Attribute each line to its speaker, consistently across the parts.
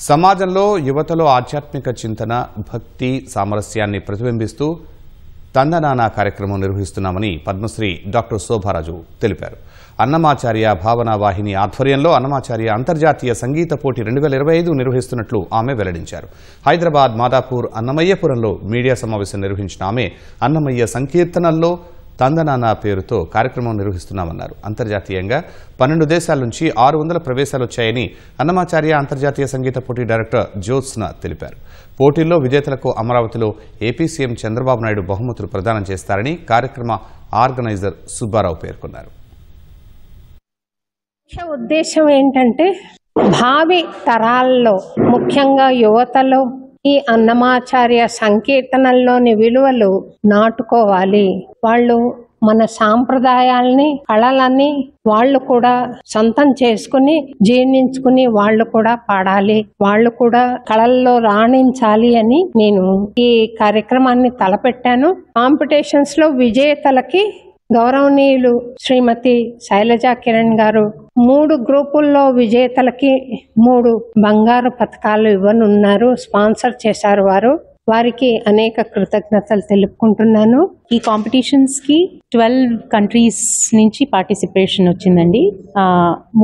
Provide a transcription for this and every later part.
Speaker 1: సమాజంలో యువతలో ఆధ్యాత్మిక చింతన, భక్తి, సామరస్యాన్ని ప్రతిబింబిస్తూ తందనానా కార్యక్రమం నిర్వహిస్తున్నామని పద్మశ్రీ డాక్టర్ శోభారాజు తెలిపారు. అన్నమాచార్య భావనా వాహిని ఆధ్వర్యంలో అన్నమాచార్య అంతర్జాతీయ సంగీత పోటీ 2025 నిర్వహిస్తున్నట్లు ఆమె వెల్లడించారు. హైదరాబాద్ మాదాపూర్ అన్నమయ్యపురంలో మీడియా సమావేశం నిర్వహించిన ఆమె అన్నమయ్య సంకీర్తనల్లో తందనానా పేరుతో కార్యక్రమం నిర్వహిస్తున్నామన్నారు. అంతర్జాతీయంగా 12 దేశాల నుంచి 600 ప్రవేశాలు వచ్చాయని అన్నమాచార్య అంతర్జాతీయ సంగీత పోటీ డైరెక్టర్ జ్యోత్స్న తెలిపారు. పోటీల్లో విజేతలకు అమరావతిలో ఏపీ సీఎం చంద్రబాబు నాయుడు బహుమతులు ప్రదానం చేస్తారని కార్యక్రమ ఆర్గనైజర్ సుబ్బారావు పేర్కొన్నారు.
Speaker 2: ఉద్దేశం ఏంటంటే భావి తరాల్లో ముఖ్యంగా యువతలో ఈ అన్నమాచార్య సంకీర్తనల్లోని విలువలు నాటుకోవాలి. వాళ్ళు మన సాంప్రదాయాల్ని, కళలని వాళ్ళు కూడా సొంతం చేసుకుని జీర్ణించుకుని వాళ్ళు కూడా పాడాలి, వాళ్ళు కూడా కళల్లో రాణించాలి అని నేను ఈ కార్యక్రమాన్ని తలపెట్టాను. కాంపిటీషన్స్ లో విజేతలకి గౌరవనీయులు శ్రీమతి శైలజా కిరణ్ గారు 3 గ్రూపుల్లో విజేతలకి 3 బంగారు పతకాలు ఇవ్వనున్నారు. స్పాన్సర్ చేశారు వారికి అనేక కృతజ్ఞతలు తెలుపుకుంటున్నాను.
Speaker 3: ఈ కాంపిటీషన్స్ కి 12 కంట్రీస్ నుంచి పార్టిసిపేషన్ వచ్చిందండి.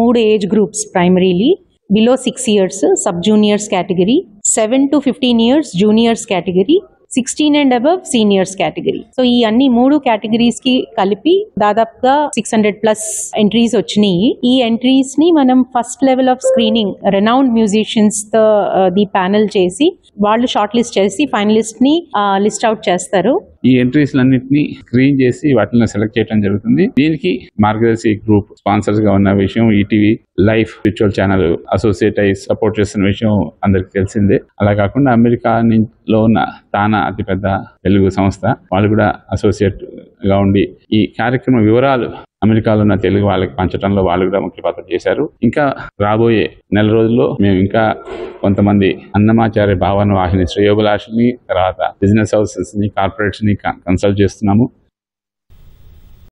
Speaker 3: 3 age groups primarily, below 6 years sub juniors category, 7 to 15 years juniors category, 16 and above seniors category. So ఈ అన్ని 3 కేటగిరీస్ కి కలిపి దాదాపుగా 600+ ఎంట్రీస్ వచ్చినాయి. ఈ ఎంట్రీస్ ని మనం first level of screening renowned musicians తో ది ప్యానెల్ చేసి వాళ్ళు షార్ట్ లిస్ట్ చేసి ఫైనలిస్ట్ ని లిస్ట్ అవుట్ చేస్తారు.
Speaker 4: ఈ ఎంట్రీస్ అన్నింటినీ స్క్రీన్ చేసి వాటిని సెలెక్ట్ చేయడం జరుగుతుంది. దీనికి మార్గదర్శి గ్రూప్ స్పాన్సర్స్ గా ఉన్న విషయం ETV life spiritual channel associate అయి సపోర్ట్ చేస్తున్న విషయం అందరికి తెలిసిందే. అలా కాకుండా అమెరికాలో ఉన్న తానా అతిపెద్ద తెలుగు సంస్థ వాళ్ళు కూడా అసోసియేట్ గా ఉండి ఈ కార్యక్రమ వివరాలు అమెరికాలో ఉన్న తెలుగు వాళ్ళకి పంచడంలో వాళ్ళు కూడా ముఖ్య పాత్ర చేశారు. ఇంకా రాబోయే నెల రోజుల్లో మేము ఇంకా కొంతమంది అన్నమాచార్య భావన వాహిని శ్రేయోభిలాషిని, తర్వాత బిజినెస్ హౌసెస్ ని, కార్పొరేట్స్ ని కన్సల్ట్ చేస్తున్నాము.